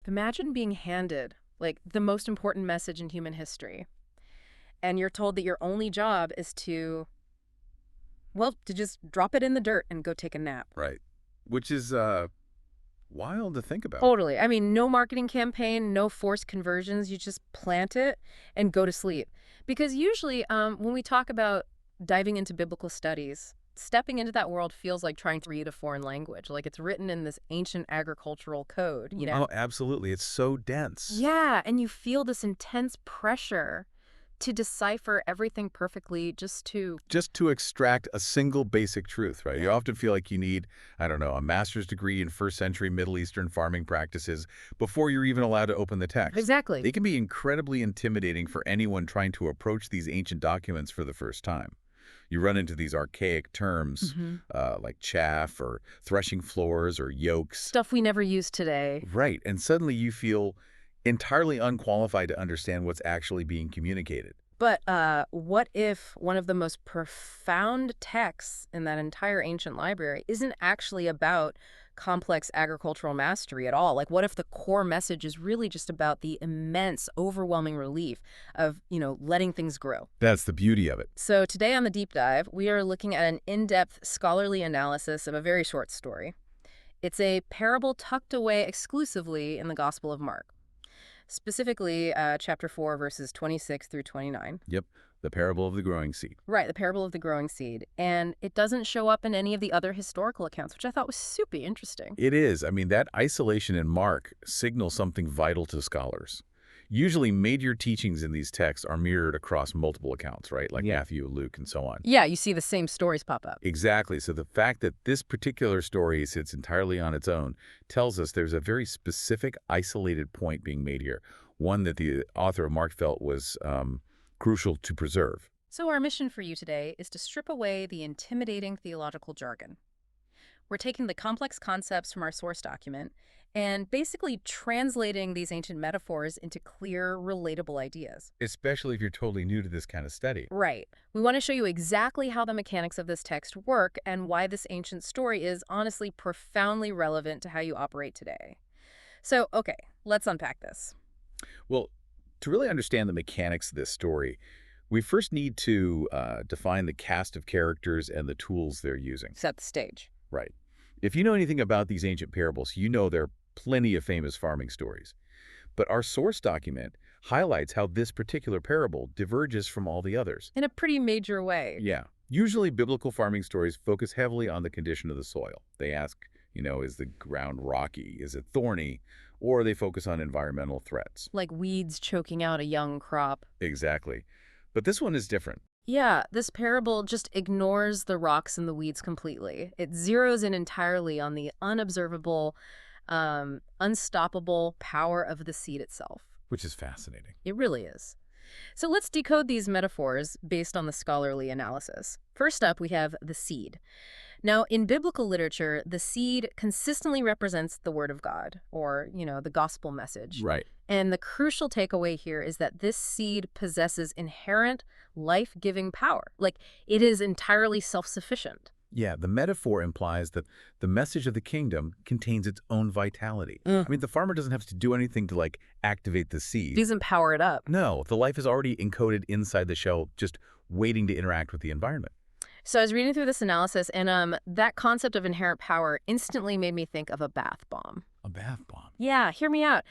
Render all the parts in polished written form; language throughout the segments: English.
Imagine being handed, like, the most important message in human history, and you're told that your only job is to, well, to just drop it in the dirt and go take a nap. Right. Which is wild to think about. Totally. I mean, no marketing campaign, no forced conversions. You just plant it and go to sleep. Because usually, when we talk about diving into biblical studies, stepping into that world feels like trying to read a foreign language. Like it's written in this ancient agricultural code, you know? Oh, absolutely. It's so dense. Yeah, and you feel this intense pressure to decipher everything perfectly Just to extract a single basic truth, right? You often feel like you need, I don't know, a master's degree in first century Middle Eastern farming practices before you're even allowed to open the text. Exactly. It can be incredibly intimidating for anyone trying to approach these ancient documents for the first time. You run into these archaic terms like chaff or threshing floors or yokes. Stuff we never use today. Right, and suddenly you feel entirely unqualified to understand what's actually being communicated. But what if one of the most profound texts in that entire ancient library isn't actually about complex agricultural mastery at all? Like, what if the core message is really just about the immense, overwhelming relief of, letting things grow? That's the beauty of it. So today on the Deep Dive, we are looking at an in-depth scholarly analysis of a very short story. It's a parable tucked away exclusively in the Gospel of Mark. Specifically, chapter 4, verses 26 through 29. Yep, the parable of the growing seed. Right, the parable of the growing seed. And it doesn't show up in any of the other historical accounts, which I thought was super interesting. It is. I mean, that isolation in Mark signals something vital to scholars. Usually, major teachings in these texts are mirrored across multiple accounts, right? Like Matthew, Luke, and so on. Yeah, you see the same stories pop up. Exactly. So the fact that this particular story sits entirely on its own tells us there's a very specific, isolated point being made here, one that the author of Mark felt was crucial to preserve. So our mission for you today is to strip away the intimidating theological jargon. We're taking the complex concepts from our source document and basically translating these ancient metaphors into clear, relatable ideas. Especially if you're totally new to this kind of study. Right. We want to show you exactly how the mechanics of this text work and why this ancient story is honestly profoundly relevant to how you operate today. So, okay, let's unpack this. Well, to really understand the mechanics of this story, we first need to define the cast of characters and the tools they're using. Set the stage. Right. If you know anything about these ancient parables, you know there are plenty of famous farming stories. But our source document highlights how this particular parable diverges from all the others. In a pretty major way. Yeah. Usually biblical farming stories focus heavily on the condition of the soil. They ask, is the ground rocky? Is it thorny? Or they focus on environmental threats. Like weeds choking out a young crop. Exactly. But this one is different. Yeah, this parable just ignores the rocks and the weeds completely. It zeroes in entirely on the unobservable, unstoppable power of the seed itself. Which is fascinating. It really is. So let's decode these metaphors based on the scholarly analysis. First up, we have the seed. Now, in biblical literature, the seed consistently represents the word of God, or, the gospel message. Right. And the crucial takeaway here is that this seed possesses inherent life-giving power. Like, it is entirely self-sufficient. Yeah, the metaphor implies that the message of the kingdom contains its own vitality. I mean, the farmer doesn't have to do anything to, activate the seed. He doesn't power it up. No, the life is already encoded inside the shell, just waiting to interact with the environment. So I was reading through this analysis, and that concept of inherent power instantly made me think of a bath bomb. A bath bomb? Yeah, hear me out.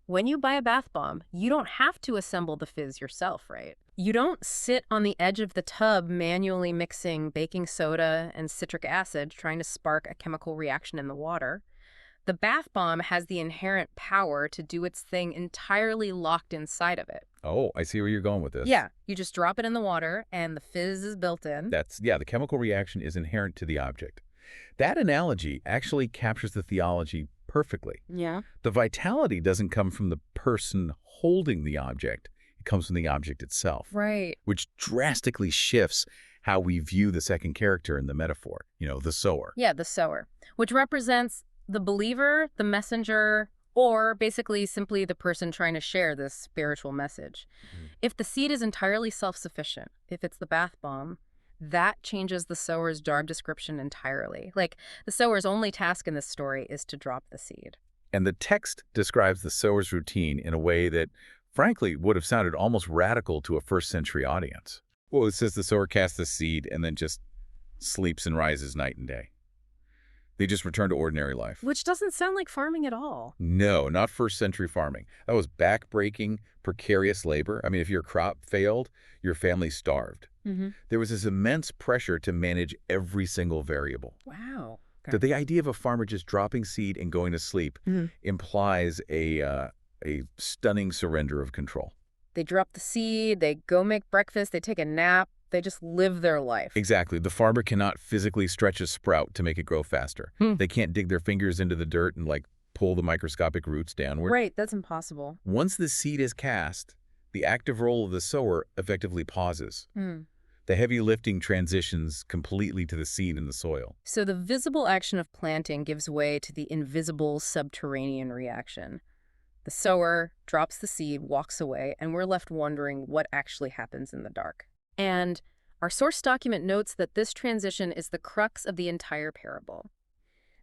When you buy a bath bomb, you don't have to assemble the fizz yourself, right? You don't sit on the edge of the tub manually mixing baking soda and citric acid trying to spark a chemical reaction in the water. The bath bomb has the inherent power to do its thing entirely locked inside of it. Oh, I see where you're going with this. Yeah, you just drop it in the water and the fizz is built in. The chemical reaction is inherent to the object. That analogy actually captures the theology perfectly. Yeah. The vitality doesn't come from the person holding the object. It comes from the object itself. Right. Which drastically shifts how we view the second character in the metaphor, the sower. Yeah, the sower, which represents the believer, the messenger, or basically simply the person trying to share this spiritual message. If the seed is entirely self-sufficient, if it's the bath bomb, that changes the sower's job description entirely. The sower's only task in this story is to drop the seed. And the text describes the sower's routine in a way that, frankly, would have sounded almost radical to a first-century audience. Well, it says the sower casts the seed and then just sleeps and rises night and day. They just return to ordinary life. Which doesn't sound like farming at all. No, not first-century farming. That was back-breaking, precarious labor. I mean, if your crop failed, your family starved. There was this immense pressure to manage every single variable. Wow. So the idea of a farmer just dropping seed and going to sleep implies a stunning surrender of control. They drop the seed, they go make breakfast, they take a nap, they just live their life. Exactly. The farmer cannot physically stretch a sprout to make it grow faster. They can't dig their fingers into the dirt and, like, pull the microscopic roots downward. Right, that's impossible. Once the seed is cast, the active role of the sower effectively pauses. The heavy lifting transitions completely to the seed in the soil. So the visible action of planting gives way to the invisible subterranean reaction. The sower drops the seed, walks away, and we're left wondering what actually happens in the dark. And our source document notes that this transition is the crux of the entire parable.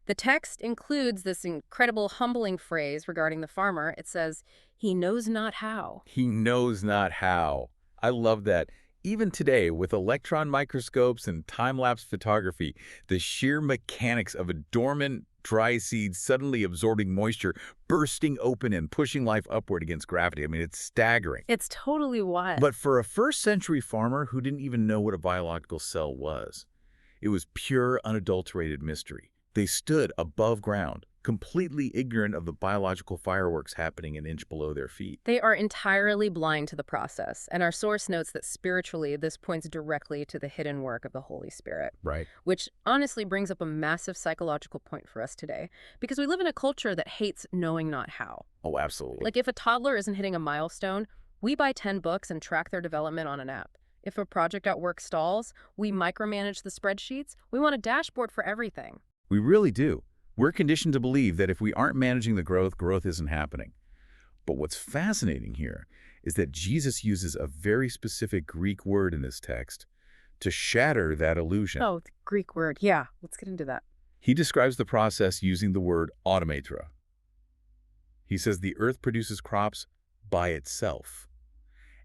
The text includes this incredible humbling phrase regarding the farmer. It says, "He knows not how." He knows not how. I love that. Even today, with electron microscopes and time-lapse photography, the sheer mechanics of a dormant, dry seed suddenly absorbing moisture, bursting open and pushing life upward against gravity. I mean, it's staggering. It's totally wild. But for a first-century farmer who didn't even know what a biological cell was, it was pure, unadulterated mystery. They stood above ground, completely ignorant of the biological fireworks happening an inch below their feet. They are entirely blind to the process, and our source notes that spiritually this points directly to the hidden work of the Holy Spirit. Right. Which honestly brings up a massive psychological point for us today, because we live in a culture that hates knowing not how. Oh, absolutely. Like if a toddler isn't hitting a milestone, we buy 10 books and track their development on an app. If a project at work stalls, we micromanage the spreadsheets. We want a dashboard for everything. We really do. We're conditioned to believe that if we aren't managing the growth, growth isn't happening. But what's fascinating here is that Jesus uses a very specific Greek word in this text to shatter that illusion. Oh, the Greek word. Yeah, let's get into that. He describes the process using the word automatra. He says the earth produces crops by itself.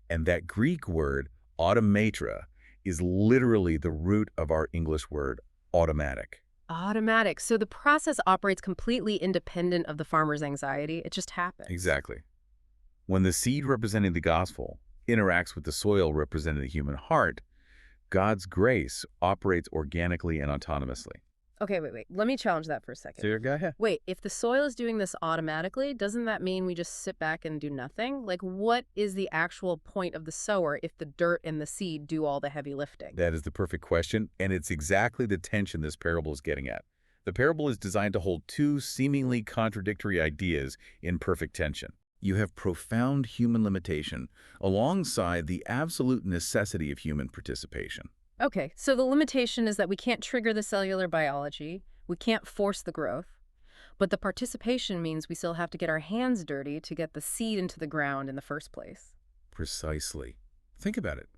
And that Greek word, automatra, is literally the root of our English word automatic. Automatic. So the process operates completely independent of the farmer's anxiety. It just happens. Exactly. When the seed representing the gospel interacts with the soil representing the human heart, God's grace operates organically and autonomously. Okay, wait. Let me challenge that for a second. So go ahead. Wait, if the soil is doing this automatically, doesn't that mean we just sit back and do nothing? Like, what is the actual point of the sower if the dirt and the seed do all the heavy lifting? That is the perfect question, and it's exactly the tension this parable is getting at. The parable is designed to hold two seemingly contradictory ideas in perfect tension. You have profound human limitation alongside the absolute necessity of human participation. Okay, so the limitation is that we can't trigger the cellular biology, we can't force the growth, but the participation means we still have to get our hands dirty to get the seed into the ground in the first place. Precisely. Think about it.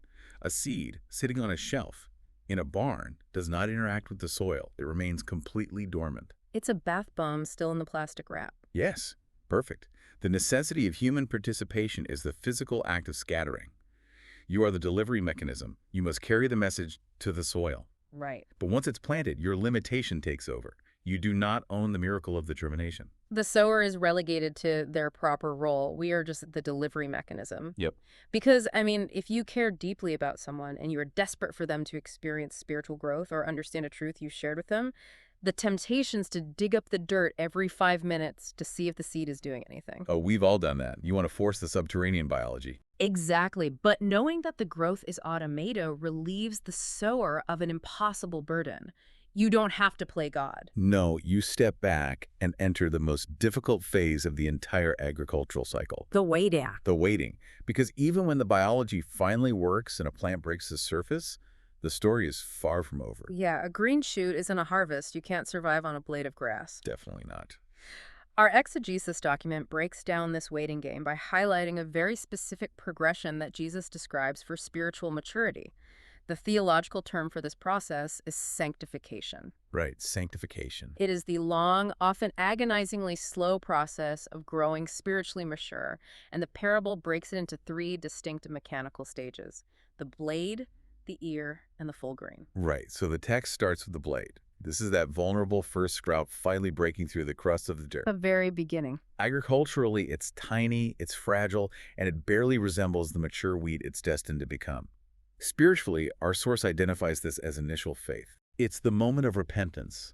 A seed sitting on a shelf in a barn does not interact with the soil. It remains completely dormant. It's a bath bomb still in the plastic wrap. Yes, perfect. The necessity of human participation is the physical act of scattering. You are the delivery mechanism. You must carry the message to the soil. Right. But once it's planted, your limitation takes over. You do not own the miracle of the germination. The sower is relegated to their proper role. We are just the delivery mechanism. Yep. Because, I mean, if you care deeply about someone and you are desperate for them to experience spiritual growth or understand a truth you shared with them, the temptation's to dig up the dirt every 5 minutes to see if the seed is doing anything. Oh, we've all done that. You want to force the subterranean biology. Exactly. But knowing that the growth is automata relieves the sower of an impossible burden. You don't have to play God. No, you step back and enter the most difficult phase of the entire agricultural cycle. The waiting. The waiting. Because even when the biology finally works and a plant breaks the surface, the story is far from over. Yeah, a green shoot isn't a harvest. You can't survive on a blade of grass. Definitely not. Our exegesis document breaks down this waiting game by highlighting a very specific progression that Jesus describes for spiritual maturity. The theological term for this process is sanctification. Right, sanctification. It is the long, often agonizingly slow process of growing spiritually mature, and the parable breaks it into three distinct mechanical stages: the blade, the ear, and the full grain. Right, so the text starts with the blade. This is that vulnerable first sprout finally breaking through the crust of the dirt. The very beginning. Agriculturally, it's tiny, it's fragile, and it barely resembles the mature wheat it's destined to become. Spiritually, our source identifies this as initial faith. It's the moment of repentance.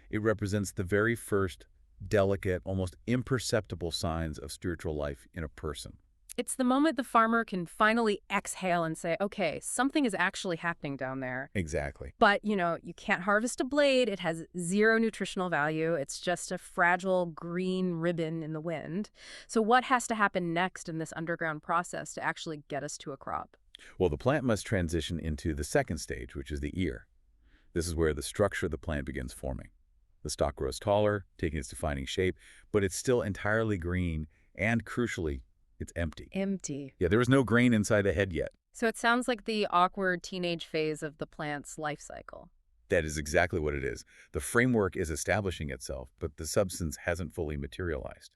It represents the very first, delicate, almost imperceptible signs of spiritual life in a person. It's the moment the farmer can finally exhale and say, okay, something is actually happening down there. Exactly. But, you can't harvest a blade. It has zero nutritional value. It's just a fragile green ribbon in the wind. So what has to happen next in this underground process to actually get us to a crop? Well, the plant must transition into the second stage, which is the ear. This is where the structure of the plant begins forming. The stalk grows taller, taking its defining shape, but it's still entirely green, and crucially, it's empty. Empty. Yeah, there is no grain inside the head yet. So it sounds like the awkward teenage phase of the plant's life cycle. That is exactly what it is. The framework is establishing itself, but the substance hasn't fully materialized.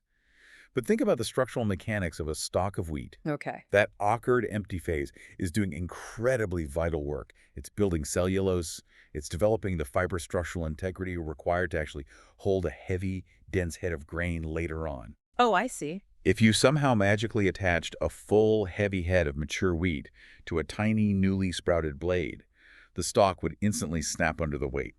But think about the structural mechanics of a stalk of wheat. Okay. That awkward, empty phase is doing incredibly vital work. It's building cellulose. It's developing the fiber structural integrity required to actually hold a heavy, dense head of grain later on. Oh, I see. If you somehow magically attached a full, heavy head of mature wheat to a tiny, newly sprouted blade, the stalk would instantly snap under the weight.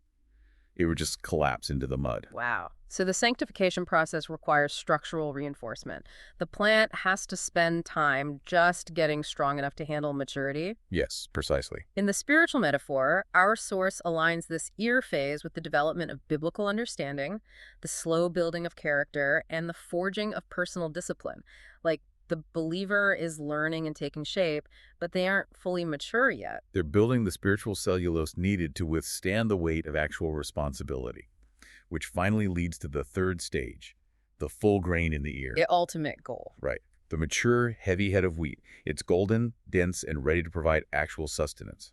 It would just collapse into the mud. Wow. So the sanctification process requires structural reinforcement. The plant has to spend time just getting strong enough to handle maturity. Yes, precisely. In the spiritual metaphor, our source aligns this ear phase with the development of biblical understanding, the slow building of character, and the forging of personal discipline. Like, the believer is learning and taking shape, but they aren't fully mature yet. They're building the spiritual cellulose needed to withstand the weight of actual responsibility, which finally leads to the third stage, the full grain in the ear. The ultimate goal. Right. The mature, heavy head of wheat. It's golden, dense, and ready to provide actual sustenance.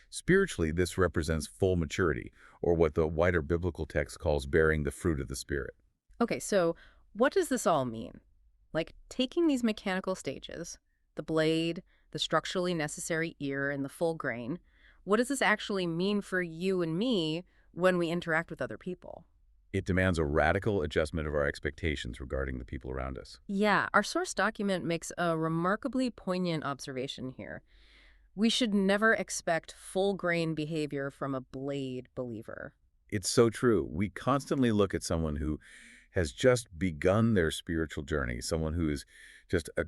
Spiritually, this represents full maturity, or what the wider biblical text calls bearing the fruit of the Spirit. Okay, so what does this all mean? Like, taking these mechanical stages, the blade, the structurally necessary ear, and the full grain, what does this actually mean for you and me when we interact with other people? It demands a radical adjustment of our expectations regarding the people around us. Yeah, our source document makes a remarkably poignant observation here. We should never expect full grain behavior from a blade believer. It's so true. We constantly look at someone who has just begun their spiritual journey, someone who is just a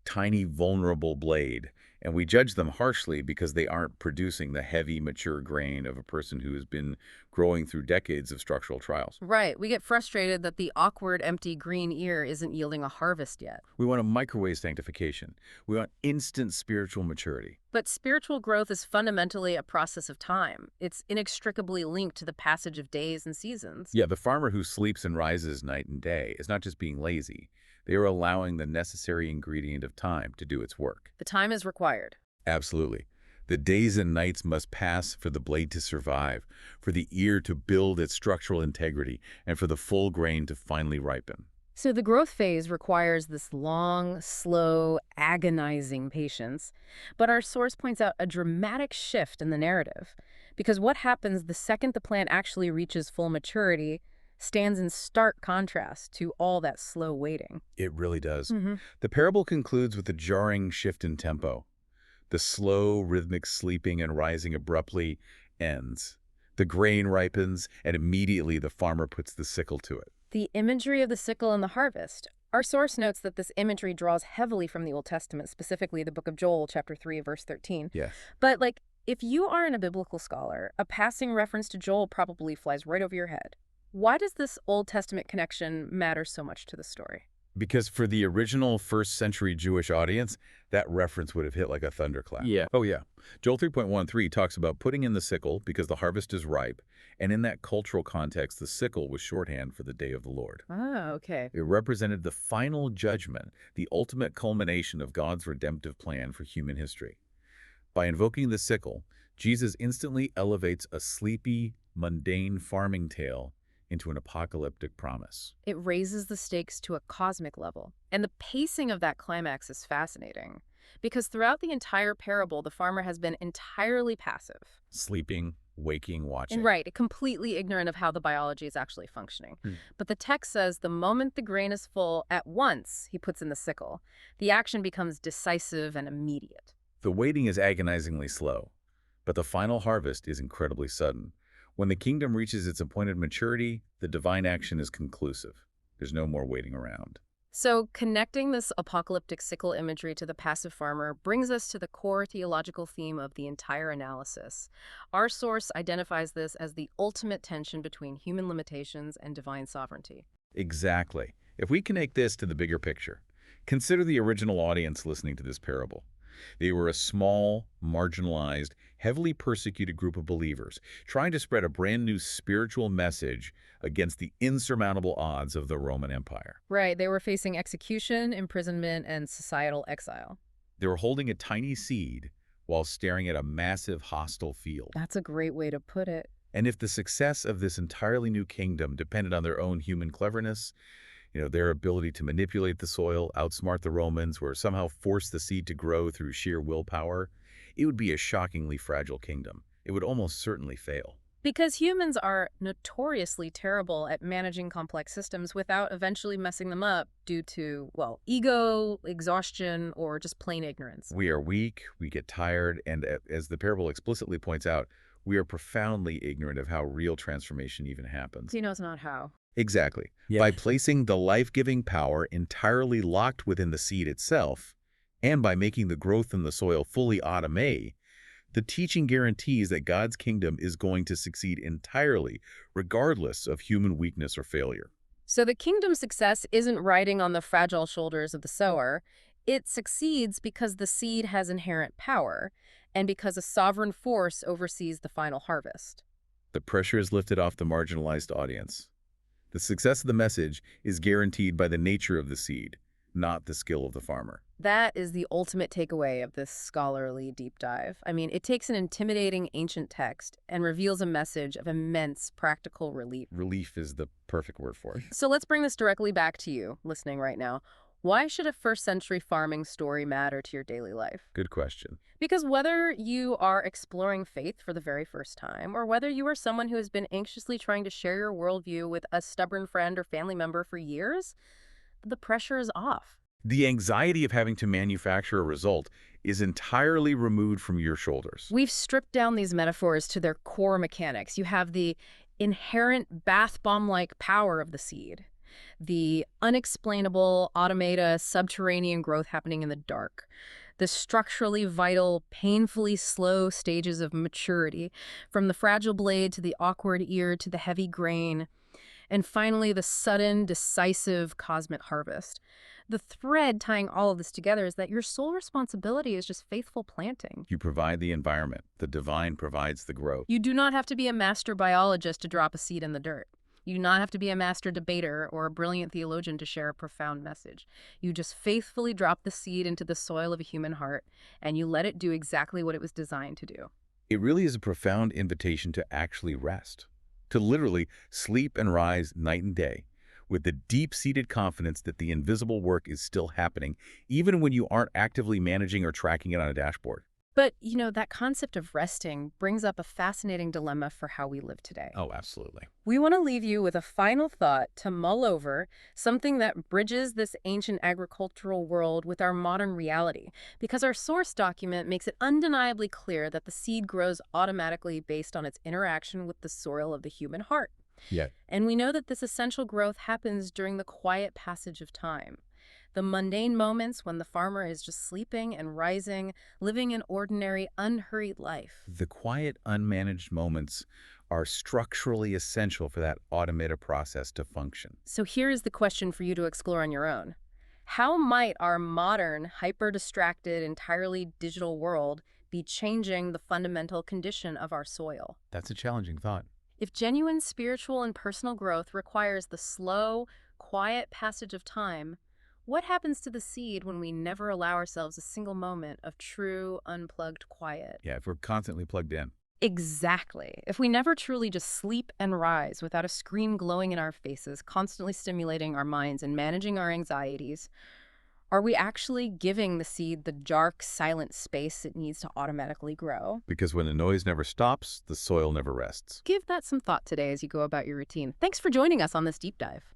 tiny, vulnerable blade, and we judge them harshly because they aren't producing the heavy, mature grain of a person who has been growing through decades of structural trials. Right, we get frustrated that the awkward, empty green ear isn't yielding a harvest yet. We want a microwave sanctification. We want instant spiritual maturity. But spiritual growth is fundamentally a process of time. It's inextricably linked to the passage of days and seasons. Yeah, the farmer who sleeps and rises night and day is not just being lazy. They are allowing the necessary ingredient of time to do its work. The time is required. Absolutely. The days and nights must pass for the blade to survive, for the ear to build its structural integrity, and for the full grain to finally ripen. So the growth phase requires this long, slow, agonizing patience. But our source points out a dramatic shift in the narrative. Because what happens the second the plant actually reaches full maturity stands in stark contrast to all that slow waiting. It really does. Mm-hmm. The parable concludes with a jarring shift in tempo. The slow, rhythmic sleeping and rising abruptly ends. The grain ripens, and immediately the farmer puts the sickle to it. The imagery of the sickle and the harvest. Our source notes that this imagery draws heavily from the Old Testament, specifically the book of Joel, chapter 3, verse 13. Yes. But, if you aren't a biblical scholar, a passing reference to Joel probably flies right over your head. Why does this Old Testament connection matter so much to the story? Because for the original first-century Jewish audience, that reference would have hit like a thunderclap. Yeah. Oh, yeah. Joel 3.13 talks about putting in the sickle because the harvest is ripe, and in that cultural context, the sickle was shorthand for the day of the Lord. Ah, okay. It represented the final judgment, the ultimate culmination of God's redemptive plan for human history. By invoking the sickle, Jesus instantly elevates a sleepy, mundane farming tale into an apocalyptic promise. It raises the stakes to a cosmic level. And the pacing of that climax is fascinating. Because throughout the entire parable, the farmer has been entirely passive. Sleeping, waking, And watching. right, completely ignorant of how the biology is actually functioning. But the text says the moment the grain is full, at once he puts in the sickle. The action becomes decisive and immediate. The waiting is agonizingly slow, but the final harvest is incredibly sudden. When the kingdom reaches its appointed maturity, the divine action is conclusive. There's no more waiting around. So, connecting this apocalyptic sickle imagery to the passive farmer brings us to the core theological theme of the entire analysis. Our source identifies this as the ultimate tension between human limitations and divine sovereignty. Exactly. If we connect this to the bigger picture, consider the original audience listening to this parable. They were a small, marginalized, heavily persecuted group of believers trying to spread a brand new spiritual message against the insurmountable odds of the Roman Empire. Right, they were facing execution, imprisonment, and societal exile. They were holding a tiny seed while staring at a massive hostile field. That's a great way to put it. And if the success of this entirely new kingdom depended on their own human cleverness, their ability to manipulate the soil, outsmart the Romans, or somehow force the seed to grow through sheer willpower, it would be a shockingly fragile kingdom. It would almost certainly fail. Because humans are notoriously terrible at managing complex systems without eventually messing them up due to, well, ego, exhaustion, or just plain ignorance. We are weak, we get tired, and as the parable explicitly points out, we are profoundly ignorant of how real transformation even happens. He knows not how. Exactly. Yeah. By placing the life-giving power entirely locked within the seed itself, and by making the growth in the soil fully automate, the teaching guarantees that God's kingdom is going to succeed entirely, regardless of human weakness or failure. So the kingdom's success isn't riding on the fragile shoulders of the sower. It succeeds because the seed has inherent power, and because a sovereign force oversees the final harvest. The pressure is lifted off the marginalized audience. The success of the message is guaranteed by the nature of the seed, not the skill of the farmer. That is the ultimate takeaway of this scholarly deep dive. I mean, it takes an intimidating ancient text and reveals a message of immense practical relief. Relief is the perfect word for it. So let's bring this directly back to you, listening right now. Why should a first-century farming story matter to your daily life? Good question. Because whether you are exploring faith for the very first time, or whether you are someone who has been anxiously trying to share your worldview with a stubborn friend or family member for years, the pressure is off. The anxiety of having to manufacture a result is entirely removed from your shoulders. We've stripped down these metaphors to their core mechanics. You have the inherent bath bomb-like power of the seed, the unexplainable automata subterranean growth happening in the dark, the structurally vital, painfully slow stages of maturity, from the fragile blade to the awkward ear to the heavy grain, and finally the sudden, decisive cosmic harvest. The thread tying all of this together is that your sole responsibility is just faithful planting. You provide the environment. The divine provides the growth. You do not have to be a master biologist to drop a seed in the dirt. You do not have to be a master debater or a brilliant theologian to share a profound message. You just faithfully drop the seed into the soil of a human heart, and you let it do exactly what it was designed to do. It really is a profound invitation to actually rest, to literally sleep and rise night and day, with the deep-seated confidence that the invisible work is still happening, even when you aren't actively managing or tracking it on a dashboard. But, that concept of resting brings up a fascinating dilemma for how we live today. Oh, absolutely. We want to leave you with a final thought to mull over, something that bridges this ancient agricultural world with our modern reality, because our source document makes it undeniably clear that the seed grows automatically based on its interaction with the soil of the human heart. Yeah. And we know that this essential growth happens during the quiet passage of time. The mundane moments when the farmer is just sleeping and rising, living an ordinary, unhurried life. The quiet, unmanaged moments are structurally essential for that automated process to function. So here is the question for you to explore on your own. How might our modern, hyper-distracted, entirely digital world be changing the fundamental condition of our soil? That's a challenging thought. If genuine spiritual and personal growth requires the slow, quiet passage of time, What happens to the seed when we never allow ourselves a single moment of true, unplugged quiet? Yeah, if we're constantly plugged in. Exactly. If we never truly just sleep and rise without a screen glowing in our faces, constantly stimulating our minds and managing our anxieties, are we actually giving the seed the dark, silent space it needs to automatically grow? Because when the noise never stops, the soil never rests. Give that some thought today as you go about your routine. Thanks for joining us on this deep dive.